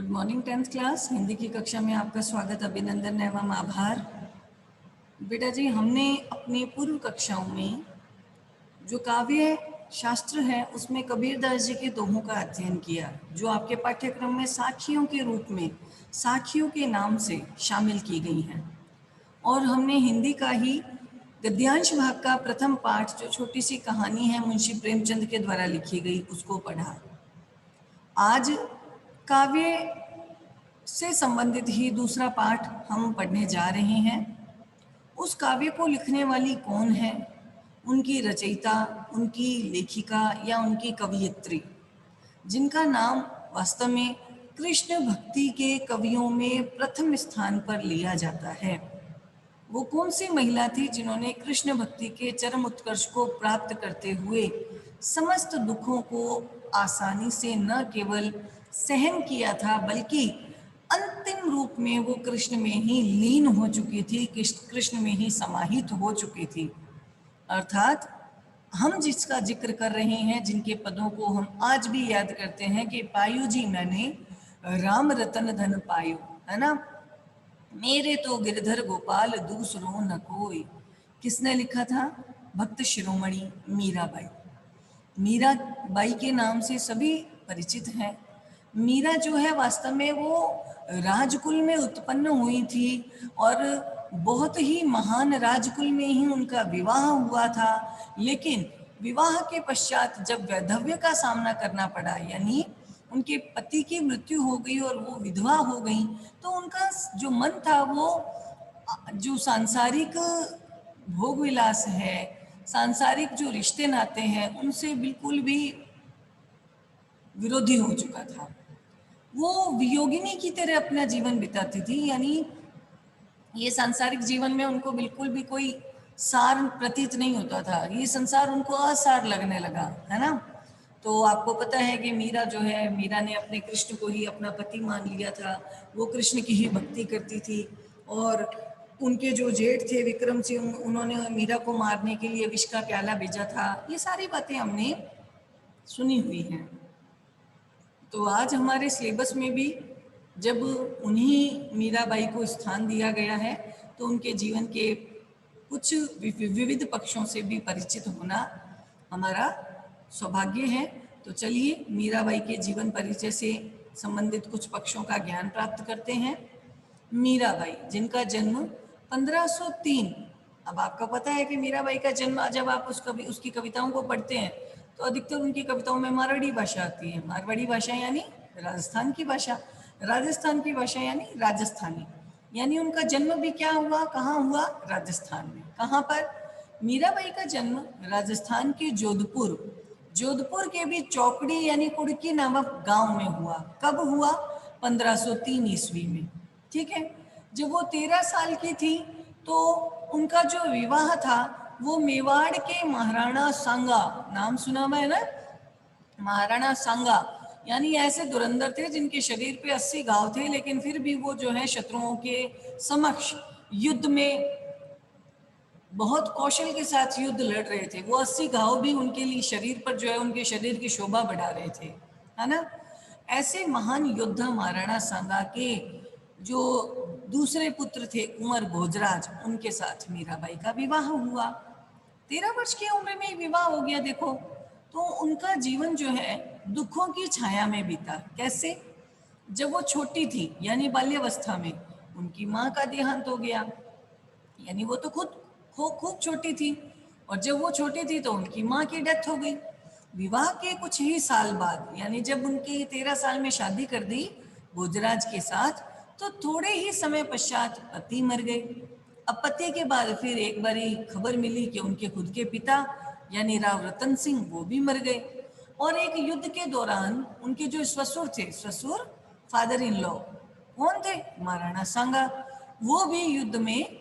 Good morning 10th class. Hindi की कक्षा में आपका स्वागत, अभिनंदन एवं आभार। बेटा जी, हमने अपनी पूर्व कक्षाओं में जो काव्य शास्त्र है उसमें कबीरदास जी के दोहों का अध्ययन किया, जो आपके पाठ्यक्रम में साखियों के रूप में, साखियों के नाम से शामिल की गई हैं। और हमने हिंदी का ही गद्यांश भाग का प्रथम पाठ, जो छोटी सी कहानी है मुंशी प्रेमचंद के द्वारा लिखी गई, उसको पढ़ा। आज काव्य से संबंधित ही दूसरा पाठ हम पढ़ने जा रहे हैं। उस काव्य को लिखने वाली कौन है, उनकी रचयिता, उनकी लेखिका या उनकी कवयित्री, जिनका नाम वास्तव में कृष्ण भक्ति के कवियों में प्रथम स्थान पर लिया जाता है, वो कौन सी महिला थी जिन्होंने कृष्ण भक्ति के चरम उत्कर्ष को प्राप्त करते हुए समस्त दुखों को आसानी से न केवल सहन किया था, बल्कि अंतिम रूप में वो कृष्ण में ही लीन हो चुकी थी, कृष्ण में ही समाहित हो चुकी थी। अर्थात हम जिसका जिक्र कर रहे हैं, जिनके पदों को हम आज भी याद करते हैं कि पायु जी मैंने राम रतन धन पायो, है ना, मेरे तो गिरधर गोपाल दूसरों न कोई। किसने लिखा था? भक्त शिरोमणि मीराबाई। मीराबाई के नाम से सभी परिचित हैं। मीरा जो है वास्तव में वो राजकुल में उत्पन्न हुई थी और बहुत ही महान राजकुल में ही उनका विवाह हुआ था। लेकिन विवाह के पश्चात जब वैधव्य का सामना करना पड़ा, यानी उनके पति की मृत्यु हो गई और वो विधवा हो गई, तो उनका जो मन था वो जो सांसारिक भोग विलास है, सांसारिक जो रिश्ते नाते हैं, उनसे बिल्कुल भी विरोधी हो चुका था। वो वियोगिनी की तरह अपना जीवन बिताती थी, यानी ये सांसारिक जीवन में उनको बिल्कुल भी कोई सार प्रतीत नहीं होता था। ये संसार उनको असार लगने लगा, है ना। तो आपको पता है कि मीरा जो है, मीरा ने अपने कृष्ण को ही अपना पति मान लिया था। वो कृष्ण की ही भक्ति करती थी और उनके जो जेठ थे विक्रम सिंह, उन्होंने मीरा को मारने के लिए विष का प्याला भेजा था। ये सारी बातें हमने सुनी हुई हैं। तो आज हमारे सिलेबस में भी जब उन्हीं मीराबाई को स्थान दिया गया है, तो उनके जीवन के कुछ विविध पक्षों से भी परिचित होना हमारा सौभाग्य है। तो चलिए मीराबाई के जीवन परिचय से संबंधित कुछ पक्षों का ज्ञान प्राप्त करते हैं। मीराबाई, जिनका जन्म 1503, अब आपका पता है कि मीराबाई का जन्म, जब आप उसकी कविताओं को पढ़ते हैं तो अधिकतर उनकी कविताओं में मारवाड़ी भाषा आती है। मारवाड़ी भाषा यानी राजस्थान की भाषा, राजस्थान की भाषा यानी राजस्थानी। यानी उनका जन्म भी क्या हुआ, कहाँ हुआ? राजस्थान में। कहाँ पर? मीराबाई का जन्म राजस्थान के जोधपुर के भी चौकड़ी यानी कुड़की नामक गांव में हुआ। कब हुआ? 1503 ईस्वी में। ठीक है। जब वो 13 साल की थी तो उनका जो विवाह था वो मेवाड़ के महाराणा सांगा, नाम सुना हुआ है ना, महाराणा सांगा, यानी ऐसे धुरंधर थे जिनके शरीर पे 80 घाव थे, लेकिन फिर भी वो जो है शत्रुओं के समक्ष युद्ध में बहुत कौशल के साथ युद्ध लड़ रहे थे। वो 80 घाव भी उनके लिए शरीर पर जो है उनके शरीर की शोभा बढ़ा रहे थे, है ना। ऐसे महान योद्धा महाराणा सांगा के जो दूसरे पुत्र थे कुंवर भोजराज, उनके साथ मीराबाई का विवाह हुआ। 13 वर्ष की उम्र में विवाह हो गया। देखो, तो उनका जीवन जो है दुखों की छाया में बीता। कैसे? जब वो छोटी थी यानी बाल्यावस्था में उनकी माँ का देहांत हो गया, यानी वो तो खुद खूब छोटी थी, और जब वो छोटी थी तो उनकी माँ की डेथ हो गई। विवाह के कुछ ही साल बाद, यानी जब उनके 13 साल में शादी कर दी भोजराज के साथ, तो थोड़े ही समय पश्चात पति मर गए। अब पति के बाद फिर एक बारी खबर मिली कि उनके खुद के पिता यानी राव रतन सिंह, वो भी मर गए। और एक युद्ध के दौरान उनके जो ससुर थे, ससुर फादर इन लॉ, कौन थे? महाराणा सांगा, वो भी युद्ध में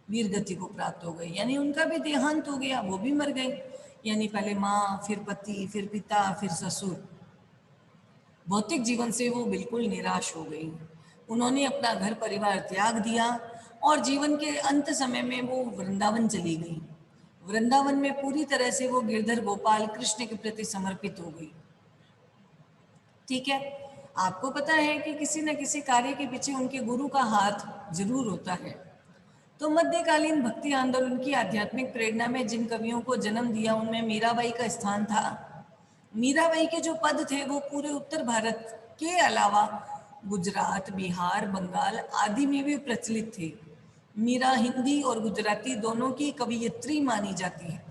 वीरगति को प्राप्त हो गई, यानी उनका भी देहांत हो गया, वो भी मर गए। यानी पहले माँ, फिर पति, फिर पिता, फिर ससुर। भौतिक जीवन से वो बिल्कुल निराश हो गई। उन्होंने अपना घर परिवार त्याग दिया और जीवन के अंत समय में वो वृंदावन चली गई। वृंदावन में पूरी तरह से वो गिरधर गोपाल कृष्ण के प्रति समर्पित हो गई। ठीक है। आपको पता है कि किसी न किसी कार्य के पीछे उनके गुरु का हाथ जरूर होता है। तो मध्यकालीन भक्ति आंदोलन की आध्यात्मिक प्रेरणा में जिन कवियों को जन्म दिया उनमें मीराबाई का स्थान था। मीराबाई के जो पद थे वो पूरे उत्तर भारत के अलावा गुजरात, बिहार, बंगाल आदि में भी प्रचलित थे। मीरा हिंदी और गुजराती दोनों की कवियत्री मानी जाती है।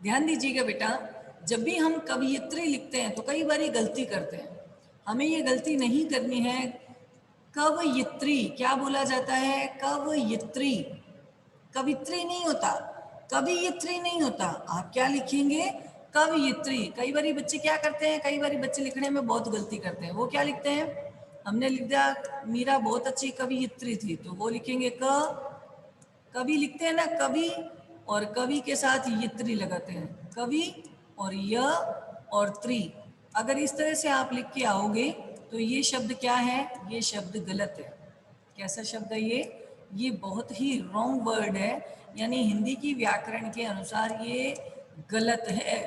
ध्यान दीजिएगा बेटा, जब भी हम कवियत्री लिखते हैं तो कई बार ये गलती करते हैं। हमें ये गलती नहीं करनी है। कवयित्री क्या बोला जाता है? कवयित्री, कवित्री नहीं होता, कवियत्री नहीं होता। आप क्या लिखेंगे? कवयित्री। कई बार बच्चे क्या करते हैं, कई बार बच्चे लिखने में बहुत गलती करते हैं। वो क्या लिखते हैं? हमने लिख दिया मीरा बहुत अच्छी कवियत्री थी, तो वो लिखेंगे कवि लिखते हैं ना, कवि, और कवि के साथ यित्री लगाते हैं, कवि और य और त्री। अगर इस तरह से आप लिख के आओगे तो ये शब्द क्या है? ये शब्द गलत है। कैसा शब्द है ये बहुत ही रॉन्ग वर्ड है, यानी हिंदी की व्याकरण के अनुसार ये गलत है।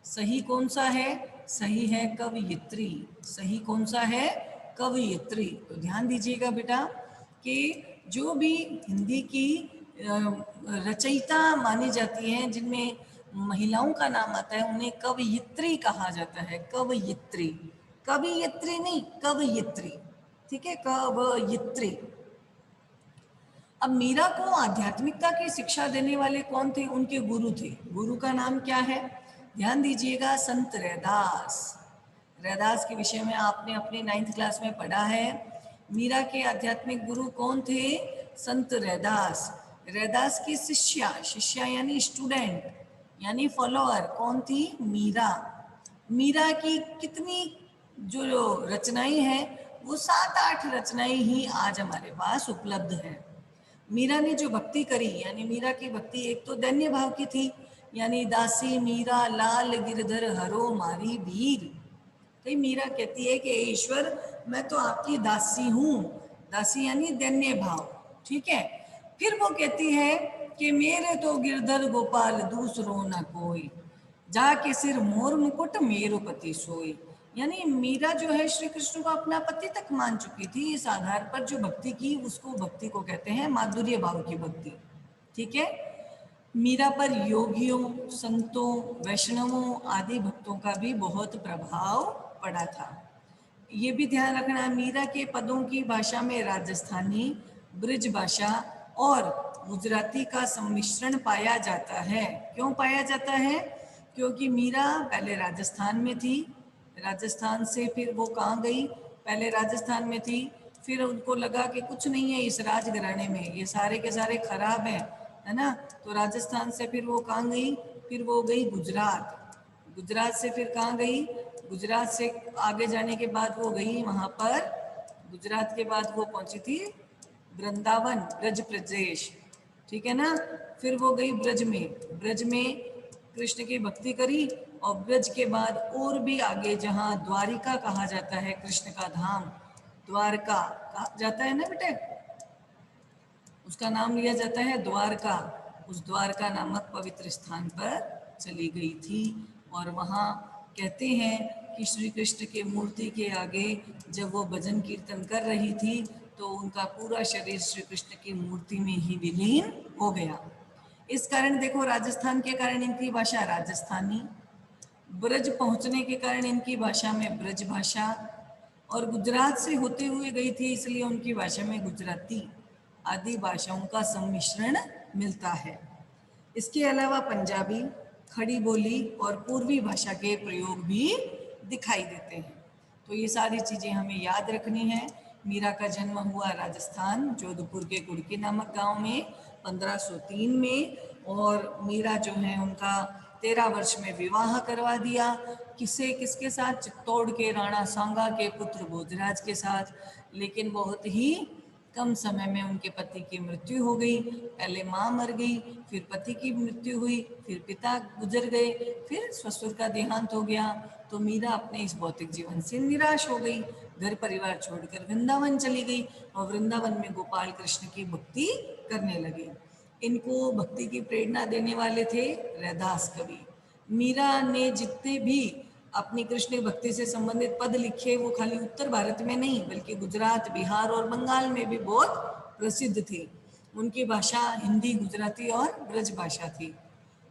सही कौन सा है? सही है कवयित्री। सही कौन सा है? कवयित्री। तो ध्यान दीजिएगा बेटा कि जो भी हिंदी की रचयिता मानी जाती हैं, जिनमें महिलाओं का नाम आता है, उन्हें कवयित्री कहा जाता है। कवयित्री, कवियत्री नहीं, कवयित्री। ठीक है, कवयित्री। अब मीरा को आध्यात्मिकता की शिक्षा देने वाले कौन थे? उनके गुरु थे। गुरु का नाम क्या है? ध्यान दीजिएगा, संत रैदास। रैदास के विषय में आपने अपने 9th क्लास में पढ़ा है। मीरा के आध्यात्मिक गुरु कौन थे? संत रैदास। रैदास की शिष्या, शिष्या यानी स्टूडेंट यानी फॉलोअर कौन थी? मीरा। मीरा की कितनी जो रचनाएं हैं, वो 7-8 रचनाएं ही आज हमारे पास उपलब्ध है। मीरा ने जो भक्ति करी, यानी मीरा की भक्ति एक तो दैन्य भाव की थी, यानी दासी मीरा लाल गिरधर हरो मारी भीर। तो मीरा कहती है कि ईश्वर मैं तो आपकी दासी हूँ। दासी यानी दैन्य भाव। ठीक है। फिर वो कहती है कि मेरे तो गिरधर गोपाल दूसरो न कोई, जाके सिर मोर मुकुट मेरो पति सोई। यानी मीरा जो है श्री कृष्ण को अपना पति तक मान चुकी थी। इस आधार पर जो भक्ति की, उसको भक्ति को कहते हैं माधुर्य भाव की भक्ति। ठीक है। मीरा पर योगियों, संतों, वैष्णवों आदि भक्तों का भी बहुत प्रभाव पड़ा था। ये भी ध्यान रखना, मीरा के पदों की भाषा में राजस्थानी, ब्रिज भाषा और गुजराती का सम्मिश्रण पाया जाता है। क्यों पाया जाता है? क्योंकि मीरा पहले राजस्थान में थी, राजस्थान से फिर वो कहाँ गई? पहले राजस्थान में थी, फिर उनको लगा कि कुछ नहीं है इस राजघराने में, ये सारे के सारे खराब हैं, है ना। तो राजस्थान से फिर वो कहाँ गई? फिर वो गई गुजरात। गुजरात से फिर कहाँ गई? गुजरात से आगे जाने के बाद वो गई वहाँ पर, गुजरात के बाद वो पहुंची थी वृंदावन, ब्रज प्रदेश। ठीक है ना। फिर वो गई ब्रज में, ब्रज में कृष्ण की भक्ति करी, और ब्रज के बाद और भी आगे जहाँ द्वारिका कहा जाता है, कृष्ण का धाम द्वारका कहा जाता है ना बेटे, उसका नाम लिया जाता है द्वारका। उस द्वारका नामक पवित्र स्थान पर चली गई थी। और वहाँ कहते हैं कि श्री कृष्ण के मूर्ति के आगे जब वो भजन कीर्तन कर रही थी तो उनका पूरा शरीर श्री कृष्ण की मूर्ति में ही विलीन हो गया। इस कारण देखो, राजस्थान के कारण इनकी भाषा राजस्थानी, ब्रज पहुंचने के कारण इनकी भाषा में ब्रज भाषा, और गुजरात से होते हुए गई थी इसलिए उनकी भाषा में गुजराती आदि भाषाओं का सम्मिश्रण मिलता है। इसके अलावा पंजाबी, खड़ी बोली और पूर्वी भाषा के प्रयोग भी दिखाई देते हैं। तो ये सारी चीज़ें हमें याद रखनी है। मीरा का जन्म हुआ राजस्थान, जोधपुर के गुड़की नामक गांव में 1503 में, और मीरा जो है उनका 13 वर्ष में विवाह करवा दिया। किसके साथ? चित्तौड़ के राणा सांगा के पुत्र भोजराज के साथ। लेकिन बहुत ही कम समय में उनके पति की मृत्यु हो गई। पहले माँ मर गई, फिर पति की मृत्यु हुई, फिर पिता गुजर गए, फिर ससुर का देहांत हो गया। तो मीरा अपने इस भौतिक जीवन से निराश हो गई, घर परिवार छोड़कर वृंदावन चली गई, और वृंदावन में गोपाल कृष्ण की भक्ति करने लगी। इनको भक्ति की प्रेरणा देने वाले थे रैदास कवि। मीरा ने जितने भी अपनी कृष्ण भक्ति से संबंधित पद लिखे, वो खाली उत्तर भारत में नहीं बल्कि गुजरात, बिहार और बंगाल में भी बहुत प्रसिद्ध थे। उनकी भाषा हिंदी, गुजराती और ब्रज भाषा थी।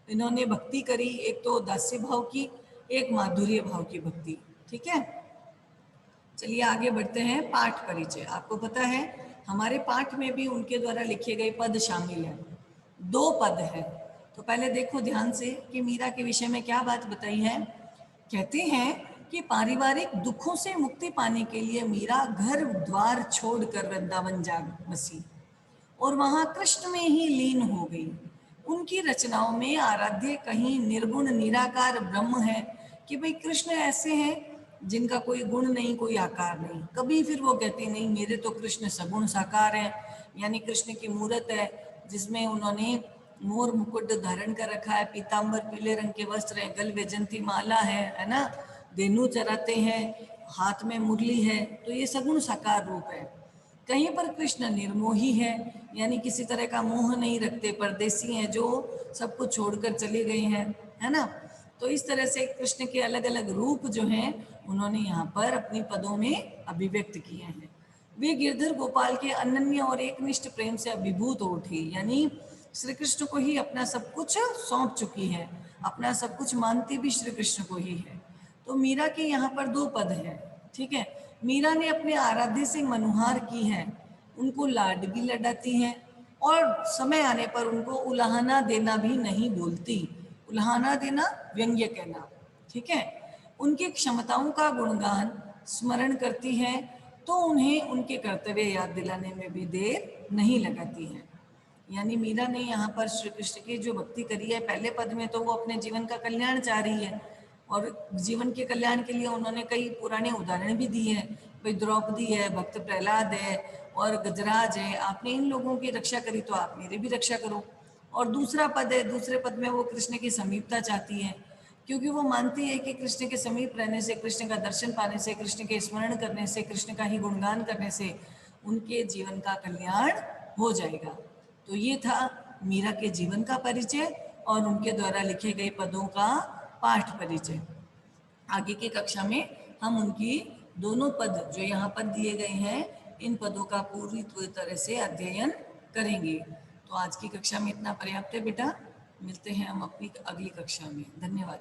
इन्होंने भक्ति करी, एक तो दास्य भाव की, एक माधुर्य भाव की भक्ति। ठीक है, चलिए आगे बढ़ते हैं। पाठ परिचय। आपको पता है हमारे पाठ में भी उनके द्वारा लिखे गए पद शामिल हैं। 2 पद हैं। तो पहले देखो ध्यान से कि मीरा के विषय में क्या बात बताई है। कहते हैं कि पारिवारिक दुखों से मुक्ति पाने के लिए मीरा घर द्वार छोड़कर वृंदावन जा बसी और वहां कृष्ण में ही लीन हो गई। उनकी रचनाओं में आराध्य कहीं निर्गुण निराकार ब्रह्म है कि भाई कृष्ण ऐसे हैं जिनका कोई गुण नहीं, कोई आकार नहीं। कभी फिर वो कहती नहीं मेरे तो कृष्ण सगुण साकार हैं, यानी कृष्ण की मूर्त है जिसमें उन्होंने मोर मुकुट धारण कर रखा है, पीताम्बर पीले रंग के वस्त्र है, गल वैजंती माला है ना, धेनु चराते हैं, हाथ में मुरली है, तो ये सगुण साकार रूप है। कहीं पर कृष्ण निर्मोही है, यानी किसी तरह का मोह नहीं रखते, परदेसी हैं जो सब कुछ छोड़कर चले गए हैं, है ना। तो इस तरह से कृष्ण के अलग अलग रूप जो हैं उन्होंने यहाँ पर अपनी पदों में अभिव्यक्त किए हैं। वे गिरधर गोपाल के अनन्य और एकनिष्ठ प्रेम से अभिभूत हो उठी, यानी श्री कृष्ण को ही अपना सब कुछ सौंप चुकी है, अपना सब कुछ मानती भी श्री कृष्ण को ही है। तो मीरा के यहाँ पर 2 पद हैं। ठीक है, मीरा ने अपने आराध्य से मनुहार की है, उनको लाड भी लडाती है और समय आने पर उनको उलाहना देना भी नहीं बोलती। उलाहना देना व्यंग्य कहना। ठीक है, उनकी क्षमताओं का गुणगान स्मरण करती है तो उन्हें उनके कर्तव्य याद दिलाने में भी देर नहीं लगाती है। यानी मीरा ने यहाँ पर श्री कृष्ण की जो भक्ति करी है, पहले पद में तो वो अपने जीवन का कल्याण चाह रही है और जीवन के कल्याण के लिए उन्होंने कई पुराने उदाहरण भी दिए हैं। भाई द्रौपदी है, भक्त प्रहलाद है और गजराज है, आपने इन लोगों की रक्षा करी तो आप मेरी भी रक्षा करो। और दूसरा पद है, दूसरे पद में वो कृष्ण की समीपता चाहती है क्योंकि वो मानती है कि कृष्ण के समीप रहने से, कृष्ण का दर्शन पाने से, कृष्ण के स्मरण करने से, कृष्ण का ही गुणगान करने से उनके जीवन का कल्याण हो जाएगा। तो ये था मीरा के जीवन का परिचय और उनके द्वारा लिखे गए पदों का पाठ परिचय। आगे की कक्षा में हम उनकी दोनों पद जो यहाँ पर दिए गए हैं, इन पदों का पूरी तरह से अध्ययन करेंगे। तो आज की कक्षा में इतना पर्याप्त है बेटा, मिलते हैं हम अपनी अगली कक्षा में। धन्यवाद।